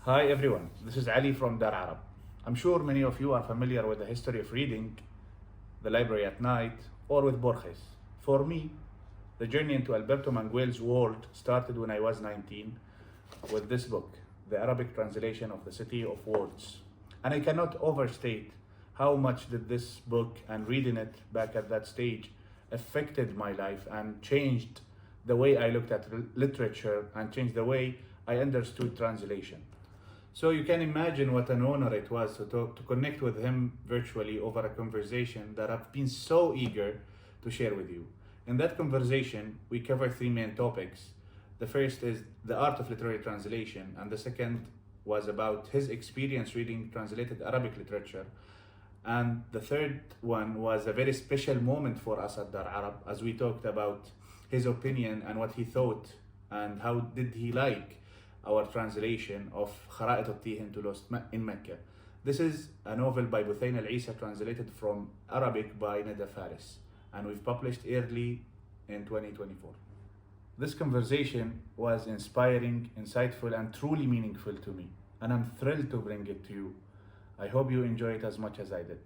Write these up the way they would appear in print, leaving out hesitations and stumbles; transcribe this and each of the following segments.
Hi everyone, this is Ali from DarArab. I'm sure many of you are familiar with the history of reading, the library at night, or with Borges. For me, the journey into Alberto Manguel's world started when I was 19 with this book, the Arabic translation of the City of Words. And I cannot overstate how much did this book and reading it back at that stage affected my life and changed the way I looked at literature and changed the way I understood translation. So you can imagine what an honor it was to connect with him virtually over a conversation that I've been so eager to share with you. In that conversation, we cover three main topics. The first is the art of literary translation, and the second was about his experience reading translated Arabic literature. And the third one was a very special moment for us at Dar Arab as we talked about his opinion and what he thought and how did he like our translation of خرائط التيه into Lost in Mecca. This is a novel by Buthain al-Isa translated from Arabic by Neda Faris and we've published early in 2024. This conversation was inspiring, insightful and truly meaningful to me and I'm thrilled to bring it to you. I hope you enjoy it as much as I did.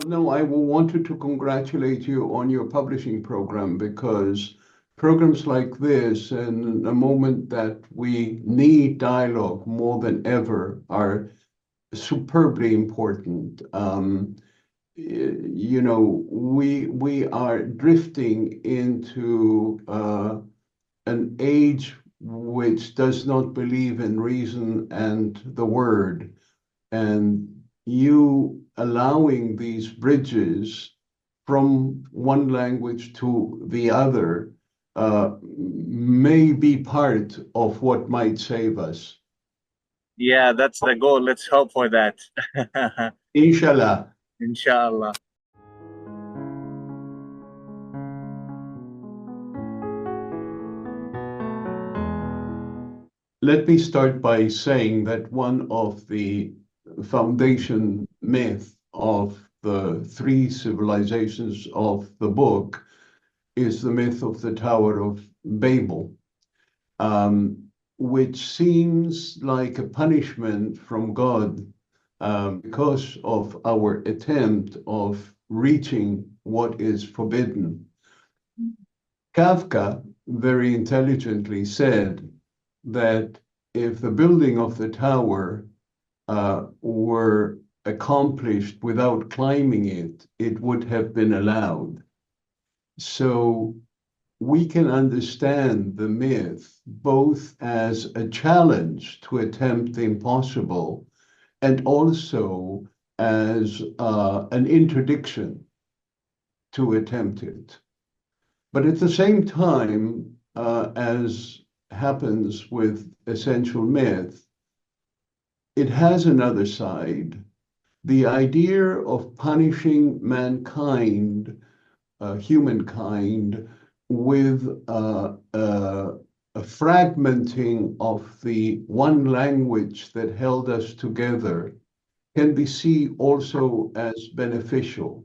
No, I wanted to congratulate you on your publishing program because programs like this, in a moment that we need dialogue more than ever, are superbly important. We are drifting into an age which does not believe in reason and the word, and you allowing these bridges from one language to the other may be part of what might save us. Yeah, that's the goal. Let's hope for that. Inshallah. Inshallah. Let me start by saying that one of the foundation myth of the three civilizations of the book is the myth of the Tower of Babel, which seems like a punishment from God because of our attempt of reaching what is forbidden. Kafka very intelligently said that if the building of the tower were accomplished without climbing it, it would have been allowed. So we can understand the myth both as a challenge to attempt the impossible and also as an interdiction to attempt it. But at the same time, as happens with essential myth, it has another side. The idea of punishing mankind, humankind, with a fragmenting of the one language that held us together can be seen also as beneficial,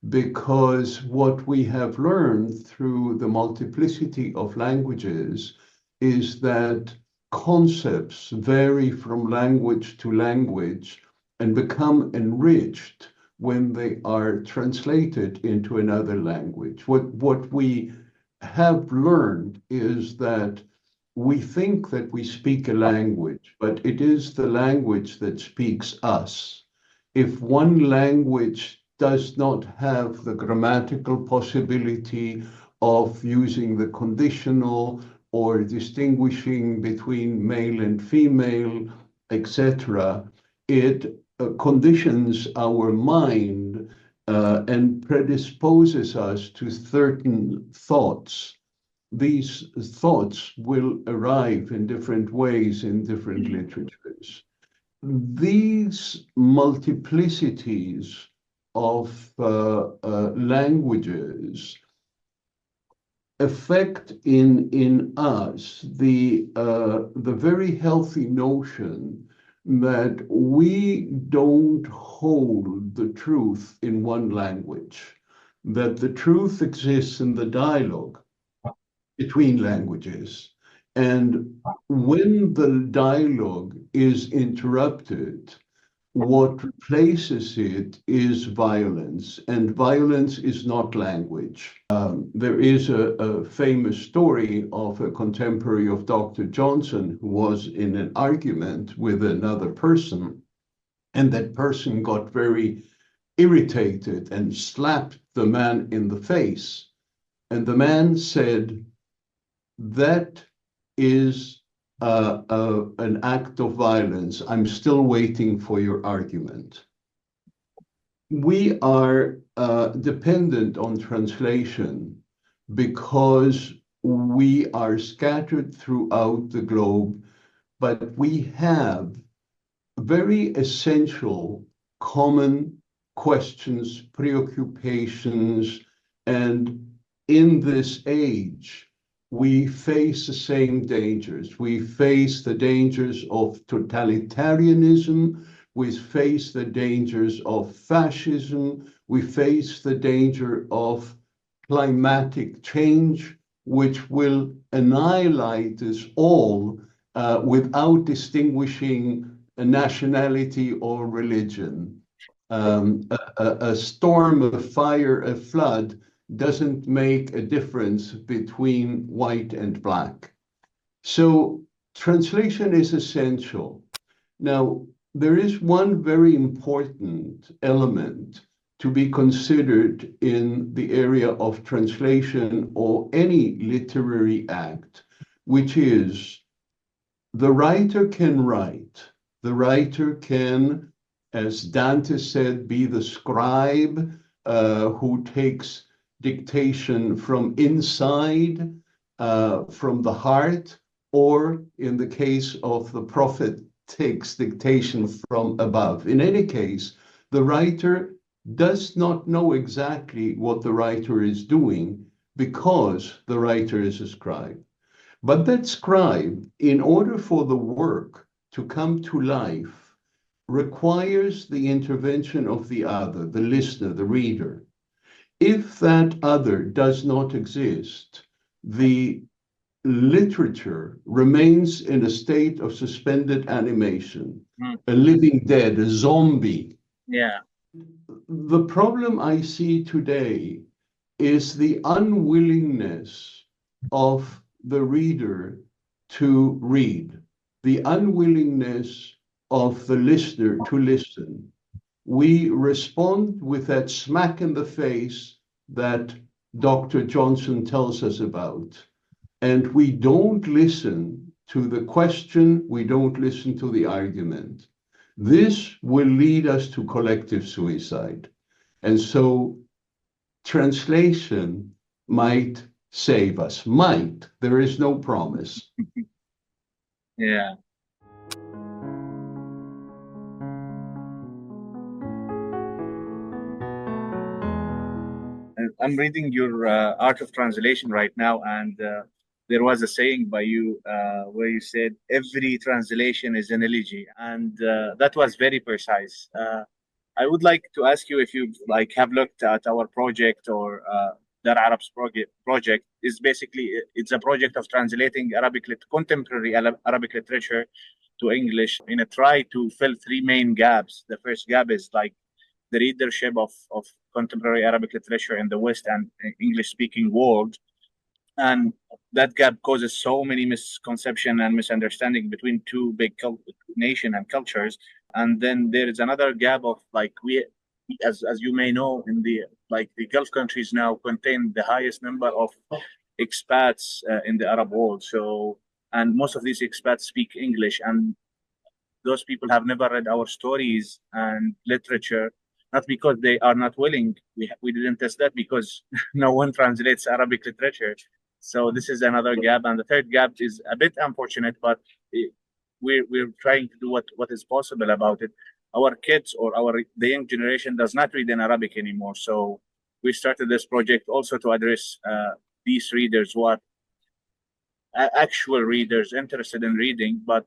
because what we have learned through the multiplicity of languages is that concepts vary from language to language and become enriched when they are translated into another language. What we have learned is that we think that we speak a language, but it is the language that speaks us. If one language does not have the grammatical possibility of using the conditional or distinguishing between male and female, etc., it conditions our mind and predisposes us to certain thoughts. These thoughts will arrive in different ways in different literatures. These multiplicities of languages affect in us the very healthy notion that we don't hold the truth in one language, that the truth exists in the dialogue between languages. And when the dialogue is interrupted, what replaces it is violence, and violence is not language. There is a famous story of a contemporary of Dr. Johnson who was in an argument with another person, and that person got very irritated and slapped the man in the face. And the man said, "That is an act of violence. I'm still waiting for your argument." We are dependent on translation because we are scattered throughout the globe, but we have very essential common questions, preoccupations, and in this age, we face the same dangers. We face the dangers of totalitarianism. We face the dangers of fascism. We face the danger of climatic change, which will annihilate us all without distinguishing a nationality or religion. A storm, a fire, a flood doesn't make a difference between white and black. So translation is essential. Now, there is one very important element to be considered in the area of translation or any literary act, which is the writer can write. The writer can, as Dante said, be the scribe who takes dictation from inside, from the heart, or in the case of the prophet, takes dictation from above. In any case, the writer does not know exactly what the writer is doing because the writer is a scribe. But that scribe, in order for the work to come to life, requires the intervention of the other, the listener, the reader. If that other does not exist, the literature remains in a state of suspended animation, a living dead, a zombie. Yeah. The problem I see today is the unwillingness of the reader to read, the unwillingness of the listener to listen. We respond with that smack in the face that Dr. Johnson tells us about. And we don't listen to the question, we don't listen to the argument. This will lead us to collective suicide. And so translation might save us. Might. There is no promise. Yeah. I'm reading your Art of Translation right now, and there was a saying by you where you said every translation is an elegy, and that was very precise. I would like to ask you if you have looked at our project or DarArab's project. Is basically it's a project of translating contemporary Arabic literature to English in a try to fill three main gaps. The first gap is the readership of contemporary Arabic literature in the West and English-speaking world. And that gap causes so many misconception and misunderstanding between two big nation and cultures. And then there is another gap of as you may know, in the Gulf countries now contain the highest number of expats in the Arab world. So, and most of these expats speak English, and those people have never read our stories and literature, not because they are not willing. We didn't test that because no one translates Arabic literature. So this is another gap. And the third gap is a bit unfortunate, but we're trying to do what is possible about it. Our kids or the young generation does not read in Arabic anymore. So we started this project also to address these readers who are actual readers interested in reading, but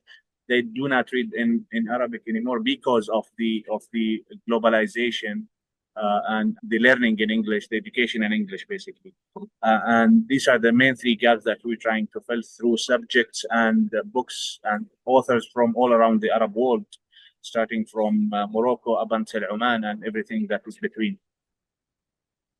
they do not read in Arabic anymore because of the globalization and the learning in English, the education in English, basically. And these are the main three gaps that we're trying to fill through subjects and books and authors from all around the Arab world, starting from Morocco up until Oman and everything that is between.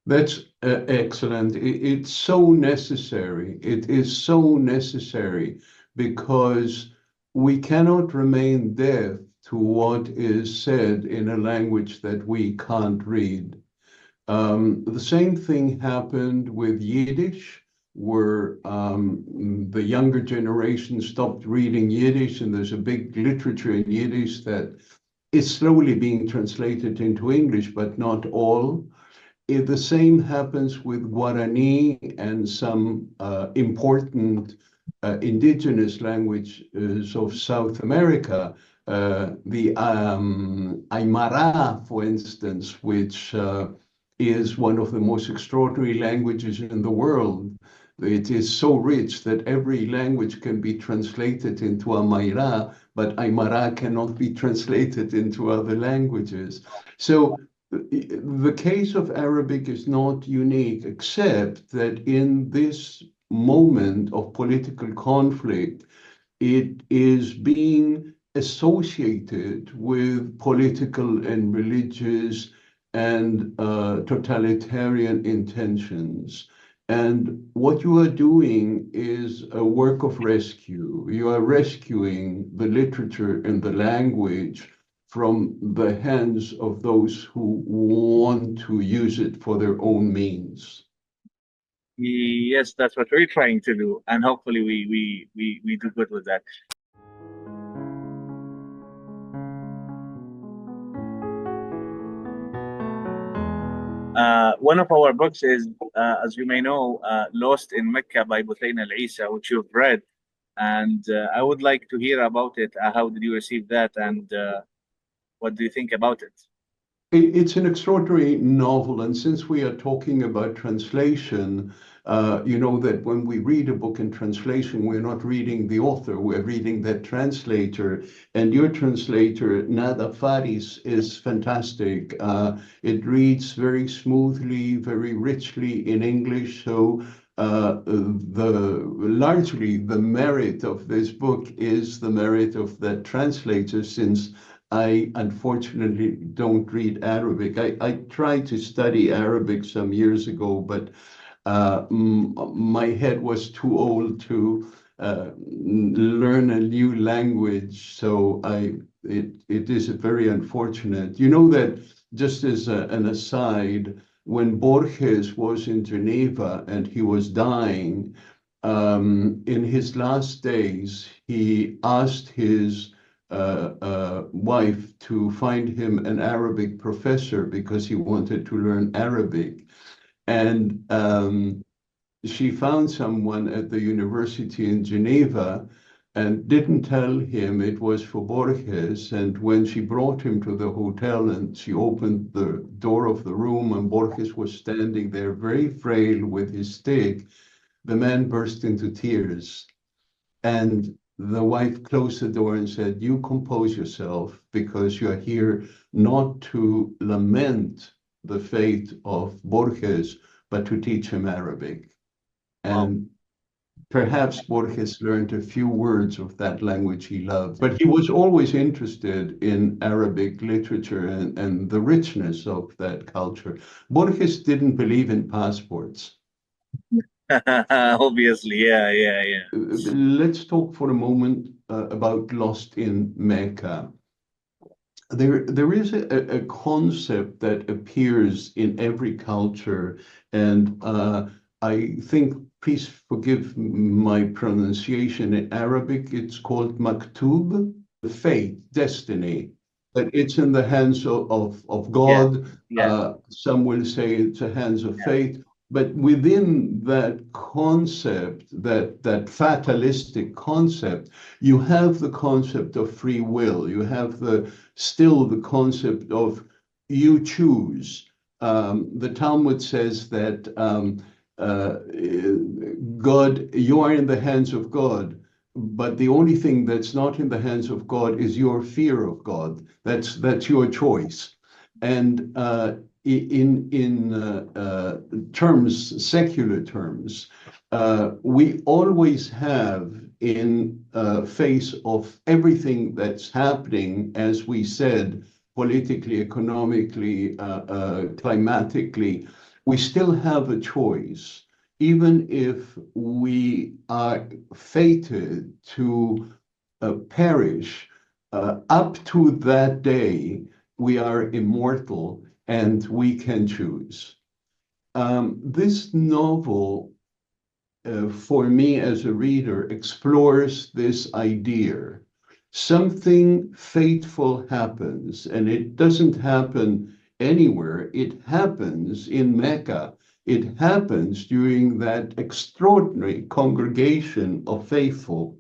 That's excellent. It's so necessary. It is so necessary because we cannot remain deaf to what is said in a language that we can't read. The same thing happened with Yiddish, where the younger generation stopped reading Yiddish, and there's a big literature in Yiddish that is slowly being translated into English, but not all. The same happens with Guarani and some important indigenous languages of South America. The Aymara, for instance, which is one of the most extraordinary languages in the world. It is so rich that every language can be translated into Aymara, but Aymara cannot be translated into other languages. So the case of Arabic is not unique, except that in this moment of political conflict, it is being associated with political and religious and totalitarian intentions. And what you are doing is a work of rescue. You are rescuing the literature and the language from the hands of those who want to use it for their own means. Yes, that's what we're trying to do, and hopefully we do good with that. One of our books is, as you may know, Lost in Mecca by Buthayn al-Isa, which you've read, and I would like to hear about it. How did you receive that, and what do you think about it? It's an extraordinary novel, and since we are talking about translation, you know that when we read a book in translation, we're not reading the author, we're reading that translator. And your translator, Nada Faris, is fantastic. It reads very smoothly, very richly in English. So largely the merit of this book is the merit of that translator, since I unfortunately don't read Arabic. I tried to study Arabic some years ago, but my head was too old to learn a new language. So it is very unfortunate. You know that, just as an aside, when Borges was in Geneva and he was dying, in his last days, he asked his wife to find him an Arabic professor because he wanted to learn Arabic. And she found someone at the university in Geneva and didn't tell him it was for Borges. And when she brought him to the hotel and she opened the door of the room and Borges was standing there very frail with his stick, the man burst into tears. And the wife closed the door and said, "You compose yourself, because you are here not to lament the fate of Borges, but to teach him Arabic." And perhaps Borges learned a few words of that language he loved, but he was always interested in Arabic literature and the richness of that culture. Borges didn't believe in passports. Obviously, yeah. Let's talk for a moment about Lost in Mecca. There is a concept that appears in every culture, and I think, please forgive my pronunciation, in Arabic it's called maktub, fate, destiny, that it's in the hands of God. Yeah. Some will say it's the hands of fate. But within that concept, that fatalistic concept, you have the concept of free will. You have still the concept of you choose. The Talmud says that God, you are in the hands of God. but the only thing that's not in the hands of God is your fear of God. That's your choice. And in terms, secular terms, we always have in face of everything that's happening, as we said, politically, economically, climatically, we still have a choice. Even if we are fated to perish, up to that day, we are immortal and we can choose. This novel, for me as a reader, explores this idea. Something fateful happens, and it doesn't happen anywhere. It happens in Mecca. It happens during that extraordinary congregation of faithful.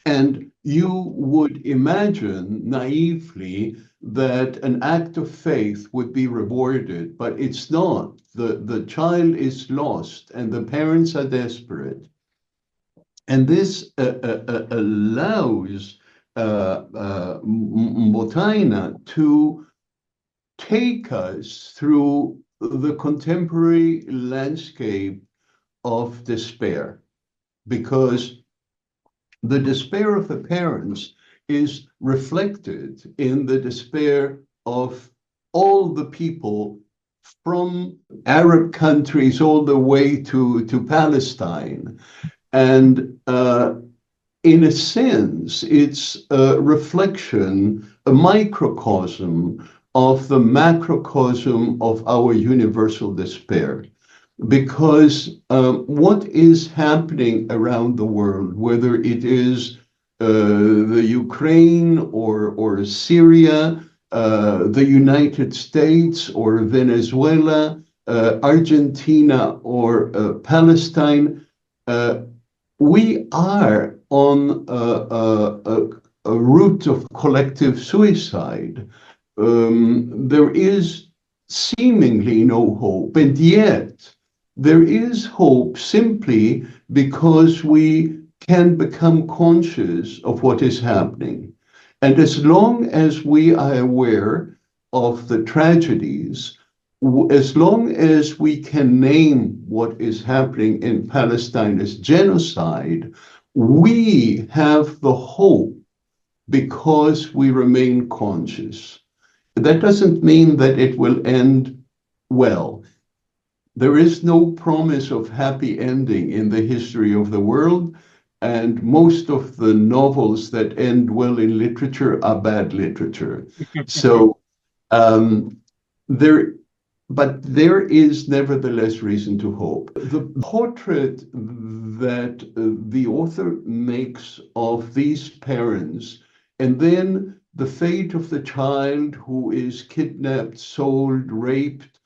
And you would imagine naively that an act of faith would be rewarded, but it's not. The child is lost and the parents are desperate. And this allows Motaina to take us through the contemporary landscape of despair, because the despair of the parents is reflected in the despair of all the people from Arab countries all the way to Palestine. And in a sense, it's a reflection, a microcosm of the macrocosm of our universal despair. Because what is happening around the world, whether it is the Ukraine or Syria, the United States or Venezuela, Argentina or Palestine, we are on a route of collective suicide. There is seemingly no hope, and yet there is hope simply because we can become conscious of what is happening. And as long as we are aware of the tragedies, as long as we can name what is happening in Palestine as genocide, we have the hope because we remain conscious. That doesn't mean that it will end well. There is no promise of happy ending in the history of the world, and most of the novels that end well in literature are bad literature. So there is nevertheless reason to hope. The portrait that the author makes of these parents, and then the fate of the child who is kidnapped, sold, raped,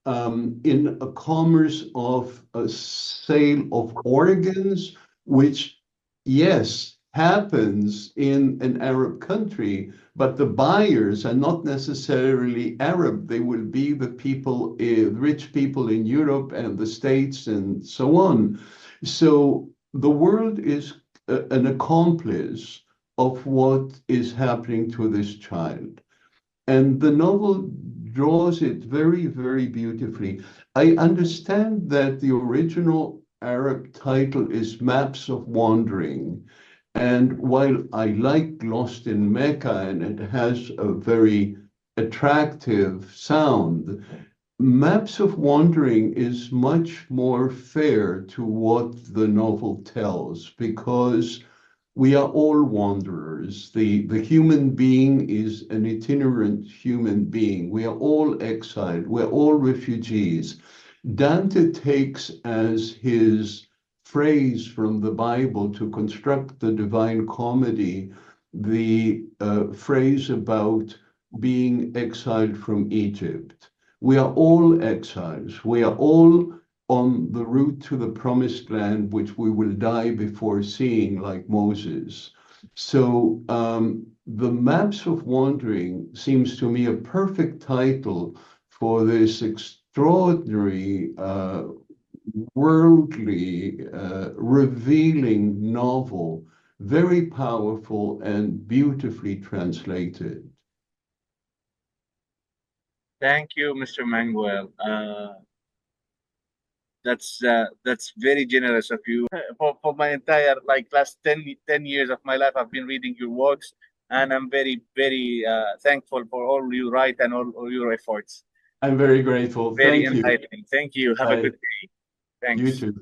in a commerce of a sale of organs, which, yes, happens in an Arab country, but the buyers are not necessarily Arab. They will be the people, rich people in Europe and the States and so on. So the world is an accomplice of what is happening to this child. And the novel draws it very, very beautifully. I understand that the original Arab title is Maps of Wandering. And while I like Lost in Mecca and it has a very attractive sound, Maps of Wandering is much more fair to what the novel tells, because we are all wanderers. The human being is an itinerant human being. We are all exiled. We're all refugees. Dante takes as his phrase from the Bible to construct the Divine Comedy the phrase about being exiled from Egypt. We are all exiles. We are all on the route to the promised land, which we will die before seeing, like Moses. So the Maps of Wandering seems to me a perfect title for this extraordinary worldly, revealing novel, very powerful and beautifully translated. Thank you, Mr. Manguel. That's very generous of you. For my entire last 10 years of my life, I've been reading your works, and I'm very thankful for all you write and all your efforts. I'm very grateful. Very Thank you. enlightening. Thank you. Have a Bye. good day. You Thanks. too.